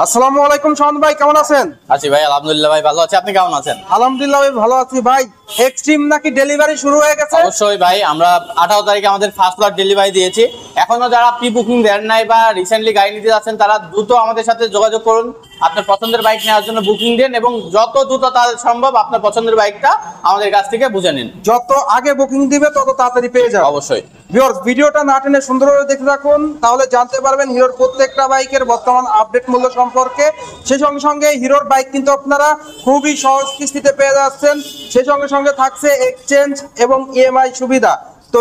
আসসালামু আলাইকুম শাওন ভাই, কেমন আছেন? আছি ভাই, আলহামদুলিল্লাহ ভাই, ভালো আছি। আপনি কেমন আছেন? আলহামদুলিল্লাহ ভাই, ভালো আছি ভাই। এক্সট্রিম নাকি ডেলিভারি শুরু হয়ে গেছে? অবশ্যই ভাই, আমরা 18 তারিখে আমাদের ফার্স্ট লট ডেলিভারি দিয়েছি। এখনো যারা প্রি বুকিং দেন নাই বা রিসেন্টলি গাড়ি নিতে যাচ্ছেন, তারা দ্রুত আমাদের সাথে যোগাযোগ করুন। আপনার পছন্দের বাইক নেওয়ার জন্য বুকিং দেন এবং যত দ্রুত তাদের সম্ভব আপনার পছন্দের বাইকটা আমাদের কাছ থেকে বুঝে নিন। যত আগে বুকিং দিবে তত তাড়াতাড়ি পেয়ে যাবে। অবশ্যই ভিউয়ার্স, ভিডিওটা না টেনে সুন্দরভাবে দেখে রাখুন, তাহলে জানতে পারবেন হিরোর প্রত্যেকটা বাইকের বর্তমান আপডেট মূল্য সম্পর্কে। সেই সঙ্গে সঙ্গে হিরোর বাইক কিন্তু আপনারা খুবই সহজ কিস্তিতে পেয়ে যাচ্ছেন। সেই সঙ্গে সঙ্গে থাকছে এক্সচেঞ্জ এবং ইএমআই সুবিধা। তো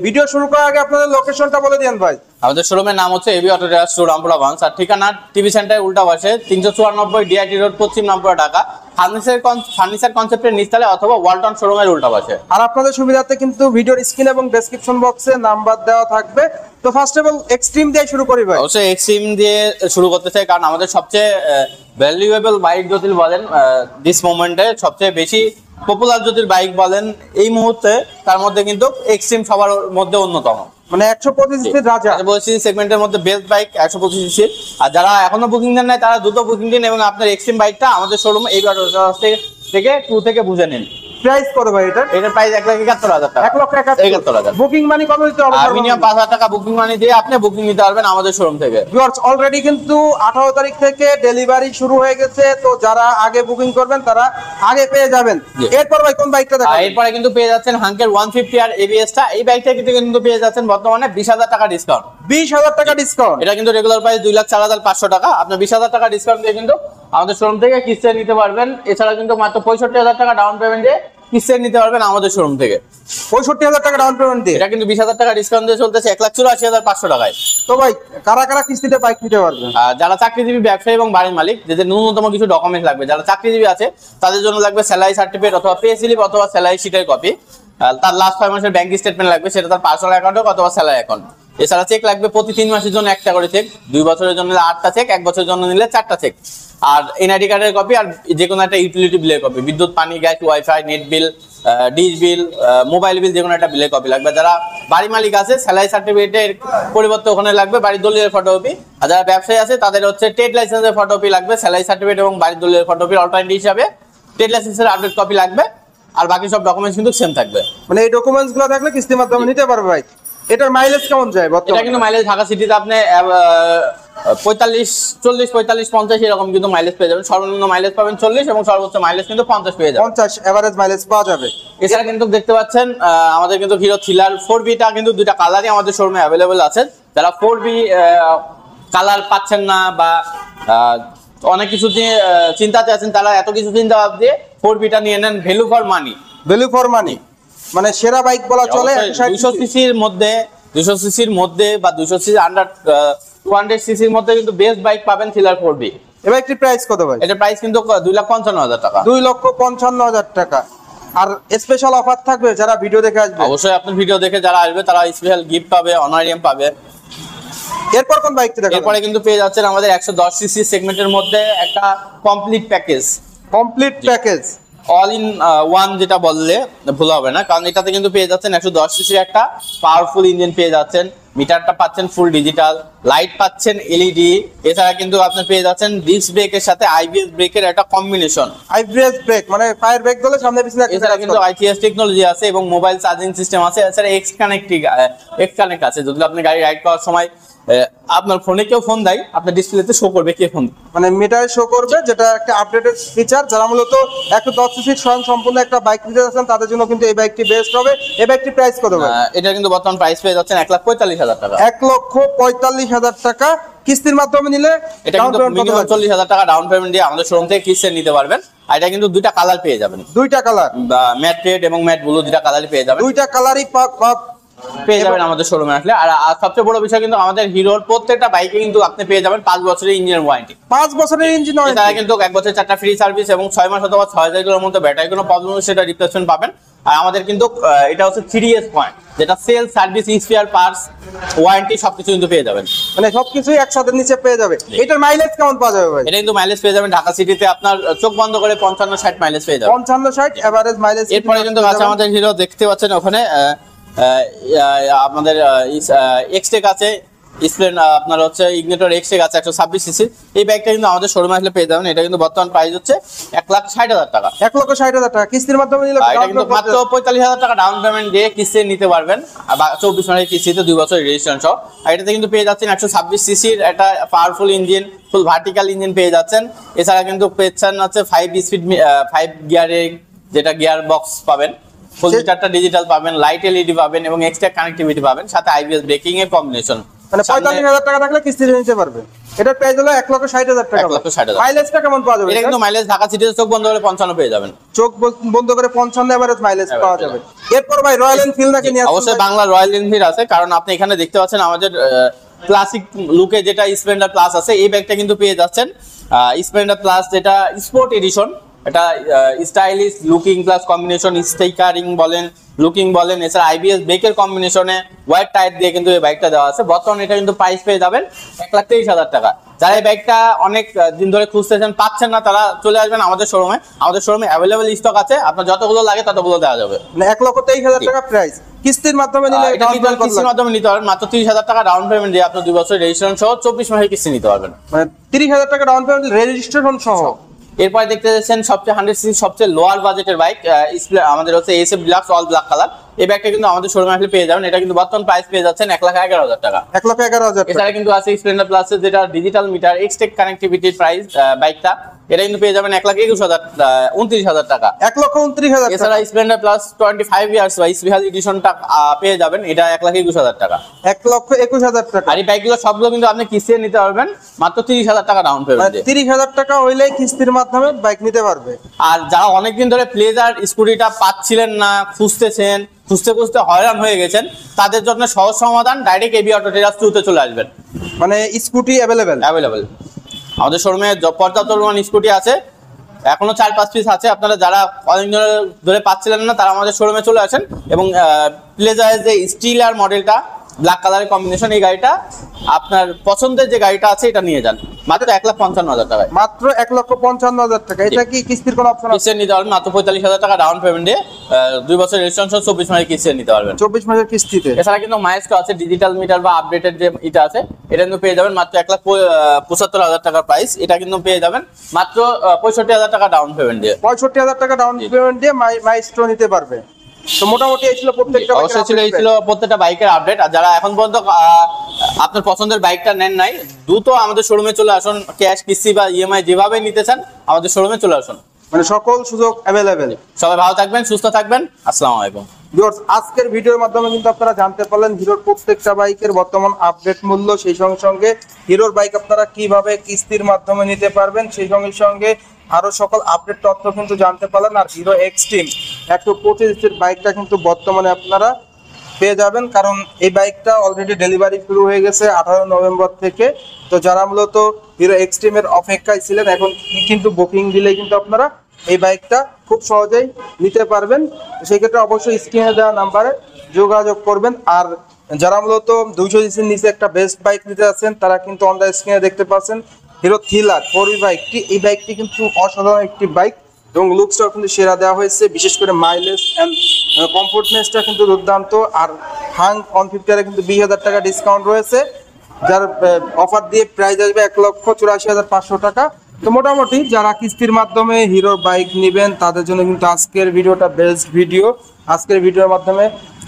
ভিডিও শুরু করার আগে আপনাদের লোকেশনটা বলে দিন ভাই। আমাদের শোরুমের নাম হচ্ছে AB auto traders store, Rampura branch. আর ঠিকানা টিভি সেন্টার উল্টা পাশে 394 ডিআইটি রোড, পশ্চিম রামপুরা, ঢাকা। ফার্নিচার কনসেপ্টের নিচতলায় অথবা ওয়ালটন শোরুমের উল্টা পাশে। আর আপনাদের সুবিধার্থে কিন্তু ভিডিওর স্ক্রিন এবং ডেসক্রিপশন বক্সে নাম্বার দেওয়া থাকবে। তো ফার্স্ট অফ অল এক্সট্রিম দিয়ে শুরু করি ভাই। অবশ্যই এক্সট্রিম দিয়ে শুরু করতে চাই, কারণ আমাদের সবচেয়ে ভ্যালুয়েবল বাইক যদি বলেন দিস মোমেন্টে, সবচেয়ে বেশি পপুলার যদি বাইক বলেন এই মুহূর্তে, তার মধ্যে কিন্তু এক্সট্রিম সবার মধ্যে অন্যতম। মানে 125 সিসির রাজা, 125 সেগমেন্টের মধ্যে বেস্ট বাইক 125 সিসি। আর যারা এখনো বুকিং দেন নাই, তারা দ্রুত বুকিং দিন এবং আপনার এক্সট্রিম বাইকটা আমাদের শোরুম এবি অটো থেকে 2 থেকে বুঝে নিন। প্রাইস কত ভাই এটা? এটার প্রাইস 1,71,000 টাকা। 1,71,000। বুকিং মানি কত দিতে হবে? মিনিমাম 5,000 টাকা বুকিং মানি দিয়ে আপনি বুকিং নিতে পারবেন আমাদের শোরুম থেকে। ভিউয়ার্স, অলরেডি কিন্তু 18 তারিখ থেকে ডেলিভারি শুরু হয়ে গেছে। তো যারা আগে বুকিং করবেন তারা আগে পেয়ে যাবেন। এরপর ভাই কোন বাইকটা দেখাবেন? এরপরে কিন্তু পেয়ে যাচ্ছেন হাঙ্কের 150 আর এবিএসটা। এই বাইকটা কিন্তু পেয়ে যাচ্ছেন বর্তমানে 20,000 টাকা ডিসকাউন্ট। 20,000 টাকা ডিসকাউন্ট। এটা কিন্তু রেগুলার প্রাইস 2,04,500 টাকা। আপনি 20,000 টাকা ডিসকাউন্ট দিয়ে কিন্তু আমাদের শোরুম থেকে কিস্তি নিতে পারবেন। এছাড়া কিন্তু মাত্র 65,000 টাকা ডাউন পেমেন্ট দিয়ে কিস্তি নিতে পারবেন আমাদের শোরুম থেকে। 65,000 টাকা ডাউন পেমেন্ট দিয়ে এটা কিন্তু 20,000 টাকা ডিসকাউন্ট দিয়ে চলতেছে 1,84,500 টাকায়। তো ভাই কারা কারা কিস্তিতে বাইক নিতে পারবেন? যারা চাকরিজীবী, ব্যবসায়ী এবং বাড়ির মালিক, যাদের ন্যূনতম কিছু ডকুমেন্ট লাগবে, যারা চাকরিজীবী আছে তাদের জন্য লাগবে স্যালারি সার্টিফিকেট অথবা পে স্লিপ অথবা স্যালারি শিটের কপি। তার লাস্ট 6 মাসের ব্যাংক স্টেটমেন্ট লাগবে, সেটা তার পার্সোনাল অ্যাকাউন্ট হোক অথবা স্যালারি অ্যাকাউন্ট। এছাড়া চেক লাগবে প্রতি 3 মাসের জন্য 1টা করে চেক, 2 বছরের জন্য 8টা চেক, 1 বছরের জন্য নিলে 4টা চেক। আর এনআইডি কার্ডের কপি আর যে কোনো একটা ইউটিলিটি বিলের কপি, বিদ্যুৎ, পানি, গ্যাস, ওয়াইফাই, নেট বিল, ডিশ বিল, মোবাইল বিল, যে কোনো একটা বিলের কপি লাগবে। যারা বাড়ি মালিক আছে স্যালারি সার্টিফিকেটের পরিবর্তে ওখানে লাগবে বাড়ির দলিলের ফটোকপি। আর যারা ব্যবসায়ী আছে তাদের হচ্ছে ট্রেড লাইসেন্সের ফটোকপি লাগবে, স্যালারি সার্টিফিকেট এবং বাড়ির দলিলের ফটোকপির অল্টারনেটিভ হিসাবে ট্রেড লাইসেন্সের আপডেট কপি লাগবে। আর বাকি সব ডকুমেন্টস কিন্তু সেম থাকবে। মানে এই ডকুমেন্টস গুলো থাকলে কিস্তির মাধ্যমে নিতে পারবে ভাই। এটার মাইলেজ কেমন যায় বর্তমানে? এটা কিন্তু মাইলেজ ঢাকা সিটিতে আপনি 45, 40, 45, 50 এরকম কিন্তু মাইলেজ পেয়ে যাবেন। সর্বনিম্ন মাইলেজ পাবেন 40 এবং সর্বোচ্চ মাইলেজ কিন্তু 50 পেয়ে যাবেন। 50 এভারেজ মাইলেজ পাওয়া যাবে। এছাড়া কিন্তু দেখতে পাচ্ছেন আমাদের কিন্তু হিরো থ্রিলার 4বিটা কিন্তু 2টা কালারই আমাদের শোরুমে অ্যাভেলেবল আছে। যারা 4বি কালার পাচ্ছেন না বা অনেক কিছু দিয়ে চিন্তাতে আছেন, তারা এত কিছু চিন্তা ভাব দিয়ে 4বিটা নিয়ে নেন। Value for money, value for money মানে সেরা বাইক বলা চলে। 200 সিসির মধ্যে, 200 সিসির মধ্যে বা 200 সিসি আন্ডার 200 সিসির মধ্যে কিন্তু বেস্ট বাইক পাবেন থ্রিলার 4বি। এবার একটি প্রাইস কত ভাই? এটা প্রাইস কিন্তু 2,55,000 টাকা। 2,55,000 টাকা। আর স্পেশাল অফার থাকবে যারা ভিডিও দেখে আসবে? অবশ্যই আপনার ভিডিও দেখে যারা আসবে তারা স্পেশাল গিফট পাবে, অনারিয়াম পাবে। এরপর কোন বাইকটা দেখাবেন? এরপরে কিন্তু পেয়ে যাচ্ছেন আমাদের 110 সিসি সেগমেন্টের মধ্যে একটা complete package. Complete package all in one যেটা বললে ভুল হবে না, কারণ এটাতে কিন্তু পেয়ে যাচ্ছেন 110 সিসির একটা পাওয়ারফুল ইঞ্জিন পেয়ে যাচ্ছেন, মিটারটা পাচ্ছেন ফুল ডিজিটাল, লাইট পাচ্ছেন এলইডি। এছাড়া কিন্তু আপনি পেয়ে যাচ্ছেন ডিস্ক ব্রেকের সাথে আইবিএস ব্রেকের একটা কম্বিনেশন। আইবিএস ব্রেক মানে ফায়ার ব্রেক দিলে সামনে পিছনে। এছাড়া কিন্তু আইটিএস টেকনোলজি আছে এবং মোবাইল চার্জিং সিস্টেম আছে। এছাড়া এক্স কানেক্ট আছে, যদি আপনি গাড়ি রাইড করার সময় আপনার ফোনে কেউ ফোন দেয়, আপনার ডিসপ্লেতে শো করবে কে ফোন, মানে মিটারে শো করবে, যেটা একটা আপডেটেড ফিচার। যারা মূলত 110 সিসির স্বয়ং সম্পূর্ণ একটা বাইক নিতে যাচ্ছেন তাদের জন্য কিন্তু এই বাইকটি বেস্ট হবে। এই বাইকটি প্রাইস কত হবে? এটা কিন্তু বর্তমান প্রাইস পেয়ে যাচ্ছেন 1,45,000 টাকা। 1,45,000 টাকা কিস্তির মাধ্যমে নিলে এটা কিন্তু মিনিমাম 40,000 টাকা ডাউন পেমেন্ট দিয়ে আমাদের শোরুম থেকে কিস্তি নিতে পারবেন। আর এটা কিন্তু 2টা কালার পেয়ে যাবেন, 2টা কালার, ম্যাট রেড এবং ম্যাট ব্লু, 2টা কালারই পেয়ে যাবেন। 2টা কালারই পেয়ে যাবেন আমাদের শোরুমে আসলে। আর সবচেয়ে বড় বিষয় কিন্তু আমাদের হিরোর প্রত্যেকটা বাইকে কিন্তু আপনি পেয়ে যাবেন 5 বছরের ইঞ্জিন ওয়ারেন্টি। 5 বছরের ইঞ্জিন ওয়ারেন্টি। তারা কিন্তু 1 বছর 4টা ফ্রি সার্ভিস এবং 6 মাস অথবা 6,000 কিলোর মধ্যে ব্যাটারি কোনো প্রবলেম হলে সেটা রিপ্লেসমেন্ট পাবেন। আর আমাদের কিন্তু এটা হচ্ছে 3S পয়েন্ট, যেটা sale, service, spare parts, warranty সবকিছু কিন্তু পেয়ে যাবেন। মানে সবকিছুই একসাথে নিচে পেয়ে যাবে। এটার মাইলেজ কেমন পাওয়া যাবে ভাই? এটা কিন্তু মাইলেজ পেয়ে যাবেন ঢাকা সিটিতে আপনার চোখ বন্ধ করে 55-60 মাইলেজ পেয়ে যাবেন। 55-60 এভারেজ মাইলেজ। এরপরে কিন্তু আছে আমাদের হিরো, দেখতে পাচ্ছেন ওখানে আমাদের এক্সটেক আছে, স্প্লেন্ডার আপনার হচ্ছে ইগনিটর এক্সটেক আছে 126 সিসি। এই বাইকটা কিন্তু আমাদের শোরুমে আসলে পেয়ে যাবেন। এটা কিন্তু বর্তমান প্রাইস হচ্ছে 1,60,000 টাকা। 1,60,000 টাকা কিস্তির মাধ্যমে নিলে এটা কিন্তু মাত্র 45,000 টাকা ডাউন পেমেন্ট দিয়ে কিস্তি নিতে পারবেন। 24 মাসের কিস্তিতে 2 বছর রেজিস্ট্রেশন সহ। আর এটাতে কিন্তু পেয়ে যাচ্ছেন 126 সিসির একটা পাওয়ারফুল ইঞ্জিন, ফুল ভার্টিক্যাল ইঞ্জিন পেয়ে যাচ্ছেন। এছাড়া কিন্তু পেয়েছেন হচ্ছে 5 স্পিড 5 গিয়ারের যেটা গিয়ার বক্স পাবেন, ফুল মিটারটা ডিজিটাল পাবেন, লাইট এলইডি পাবেন এবং এক্সট্রা কানেক্টিভিটি পাবেন, সাথে আইবিএস ব্রেকিং এর কম্বিনেশন। মানে 45,000 টাকা থাকলে কিস্তি নিতে পারবে। এটার প্রাইস হলো 1,60,000 টাকা। 1,60,000। মাইলেজটা কেমন পাওয়া যাবে? এটা কিন্তু মাইলেজ ঢাকা সিটিতে চোখ বন্ধ করে 55 পেয়ে যাবেন। চোখ বন্ধ করে 55 এভারেজ মাইলেজ পাওয়া যাবে। এরপর ভাই রয়্যাল এনফিল্ড নাকি নিয়ে আসছেন? অবশ্যই বাংলা রয়্যাল এনফিল্ড আছে, কারণ আপনি এখানে দেখতে পাচ্ছেন আমাদের ক্লাসিক লুকে যেটা স্প্লেন্ডার প্লাস আছে, এই ব্যাগটা কিন্তু পেয়ে যাচ্ছেন। স্প্লেন্ডার প্লাস যেটা স্পোর্ট এডিশন, এটা stylish looking plus combination, stickering বলেন, লুকিং বলেন, এছাড়া আইবিএস ব্রেকের কম্বিনেশনে হোয়াইট টায়ার দিয়ে কিন্তু এই বাইকটা দেওয়া আছে। বর্তমানে এটা কিন্তু প্রাইস পেয়ে যাবেন 1,23,000 টাকা। যারা এই বাইকটা অনেক দিন ধরে খুঁজতেছেন, পাচ্ছেন না, তারা চলে আসবেন আমাদের শোরুমে। আমাদের শোরুমে অ্যাভেলেবল স্টক আছে, আপনার যতগুলো লাগে ততগুলো দেওয়া যাবে। মানে 1,23,000 টাকা প্রাইস। কিস্তির মাধ্যমে নিলে এটা কিস্তির মাধ্যমে নিতে পারবেন। মাত্র 30,000 টাকা ডাউন পেমেন্ট দিয়ে আপনি 2 বছর রেজিস্ট্রেশন সহ 24 মাসের কিস্তি নিতে পারবেন। মানে 30,000 টাকা ডাউন পেমেন্ট রেজিস্ট্রেশন সহ। এরপরে দেখতে যাচ্ছেন সবচেয়ে 100 সিসি সবচেয়ে লোয়ার বাজেটের বাইক, আমাদের হচ্ছে SF deluxe all black colour. এই বাইকটা কিন্তু আমাদের শোরুমে আসলে পেয়ে যাবেন। এটা কিন্তু বর্তমান প্রাইস পেয়ে যাচ্ছেন 1,11,000 টাকা। 1,11,000 টাকা। এছাড়া কিন্তু আছে স্প্লেন্ডার প্লাসের যেটা ডিজিটাল মিটার এক্সটেক কানেক্টিভিটির প্রাইস বাইকটা, এটা কিন্তু পেয়ে যাবেন 1,29,000 টাকা। 1,29,000 টাকা। এছাড়া স্প্লেন্ডার প্লাস 25 ইয়ার্স বা স্পেশাল এডিশনটা পেয়ে যাবেন, এটা 1,21,000 টাকা। 1,21,000 টাকা। আর এই বাইকগুলো সবগুলো কিন্তু আপনি কিস্তিতে নিতে পারবেন মাত্র 30,000 টাকা ডাউন পেমেন্ট দিয়ে। 30,000 টাকা হইলেই কিস্তির মাধ্যমে বাইক নিতে পারবে। আর যারা অনেকদিন ধরে প্লেজার স্কুটিটা পাচ্ছিলেন না, খুঁজতে হয়রান হয়ে গেছেন, তাদের জন্য সহজ সমাধান, ডাইরেক্ট এবি অটো টেরাস 2 তে চলে আসবেন। মানে স্কুটি অ্যাভেলেবেল আমাদের শোরুমে পর্যাপ্ত পরিমাণ স্কুটি আছে, এখনো 4-5 পিস আছে। আপনারা যারা অনেক ধরে পাচ্ছিলেন না, তারা আমাদের শোরুমে চলে আসেন এবং প্লেজারের যে স্টিলার মডেলটা ব্ল্যাক কালারের কম্বিনেশন, এই গাড়িটা আপনার পছন্দের যে গাড়িটা আছে এটা নিয়ে যান মাত্র 1,55,000 টাকায়। মাত্র 1,55,000 টাকা। এটা কি কিস্তির কোনো অপশন আছে? কিস্তি নিতে পারবেন মাত্র 45,000 টাকা ডাউন পেমেন্টে, 2 বছর রেজিস্ট্রেশন 24 মাসের কিস্তি নিতে পারবেন। 24 মাসের কিস্তিতে। এছাড়া কিন্তু মাইস্টো আছে, ডিজিটাল মিটার বা আপডেটেড যে এটা আছে, এটা কিন্তু পেয়ে যাবেন মাত্র 1,75,000 টাকার প্রাইস। এটা কিন্তু পেয়ে যাবেন মাত্র 65,000 টাকা ডাউন পেমেন্ট দিয়ে। 65,000 টাকা ডাউন পেমেন্ট দিয়ে মাইস্ট্রো নিতে পারবে। তো মোটামুটি এই ছিল প্রত্যেকটা প্রত্যেকটা বাইকের আপডেট। আর যারা এখন পর্যন্ত আপনার পছন্দের বাইকটা নেন নাই, দ্রুত আমাদের শোরুমে চলে আসুন। ক্যাশ, কিস্তি বা ইএমআই যেভাবে নিতে চান আমাদের শোরুমে চলে আসুন। মানে সকল সুযোগ অ্যাভেলেবেল। সবাই ভালো থাকবেন, সুস্থ থাকবেন। আসসালামু আলাইকুম। ভিউয়ার্স, আজকের ভিডিওর মাধ্যমে কিন্তু আপনারা জানতে পারলেন হিরোর প্রত্যেকটা বাইকের বর্তমান আপডেট মূল্য, সেই সঙ্গে সঙ্গে হিরোর বাইক আপনারা কিভাবে কিস্তির মাধ্যমে নিতে পারবেন, সেই সঙ্গে সঙ্গে আরো সকল আপডেট তথ্য কিন্তু জানতে পারলেন। আর হিরো এক্সট্রিম 125 বাইকটা কিন্তু বর্তমানে আপনারা পেয়ে যাবেন, কারণ এই বাইকটা অলরেডি ডেলিভারি শুরু হয়ে গেছে 18 নভেম্বর থেকে। তো যারা মূলত হিরো এক্সট্রিমের অপেক্ষায় ছিলেন, এখন কিন্তু বুকিং দিলে কিন্তু আপনারা এই বাইকটা খুব সহজেই নিতে পারবেন। সেই ক্ষেত্রে অবশ্যই স্ক্রিনে দেওয়া নাম্বারে যোগাযোগ করবেন। আর যারা মূলত 200 সিসির নিচে একটা বেস্ট বাইক নিতে আছেন, তারা কিন্তু অন দ্য স্ক্রিনে দেখতে পাচ্ছেন হিরো থ্রিলার 4V বাইকটি। এই বাইকটি কিন্তু অসাধারণ একটি বাইক এবং লুকসটাও কিন্তু সেরা দেওয়া হয়েছে। বিশেষ করে মাইলেজ অ্যান্ড কমফোর্টনেসটা কিন্তু দুর্দান্ত। আর হাং 150 কিন্তু 20,000 টাকা ডিসকাউন্ট রয়েছে, যার অফার দিয়ে প্রাইস আসবে 1,84,500 টাকা। তো মোটামুটি যারা কিস্তির মাধ্যমে হিরো বাইক নেবেন, তাদের জন্য কিন্তু আজকের ভিডিওটা বেস্ট ভিডিও। আজকের ভিডিওর মাধ্যমে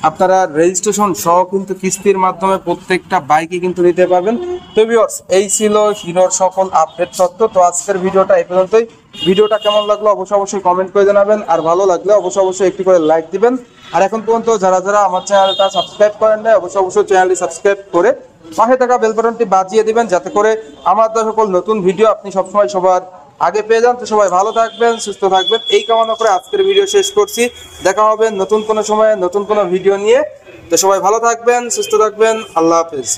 আপনারা রেজিস্ট্রেশন সহ কিন্তু কিস্তির মাধ্যমে প্রত্যেকটা বাইকই কিন্তু নিতে পারবেন। তো ভিউয়ার্স, এই ছিল হিরোর সকল আপডেট তথ্য। তো আজকের ভিডিওটা এই পর্যন্তই। ভিডিওটা কেমন লাগলো অবশ্যই কমেন্ট করে জানাবেন। আর ভালো লাগলে অবশ্যই একটি করে লাইক দিবেন। আর এখন পর্যন্ত যারা আমার চ্যানেলটা সাবস্ক্রাইব করেন না, অবশ্যই চ্যানেলটি সাবস্ক্রাইব করে পাশে থাকা বেল বাটনটি বাজিয়ে দিবেন, যাতে করে আমার সকল নতুন ভিডিও আপনি সবসময় সবার আগে পেয়ে যান। তো সবাই ভালো থাকবেন, সুস্থ থাকবেন, এই কামনা করে আজকের ভিডিও শেষ করছি। দেখা হবে নতুন কোনো সময়ে নতুন কোনো ভিডিও নিয়ে। তো সবাই ভালো থাকবেন, সুস্থ থাকবেন। আল্লাহ হাফেজ।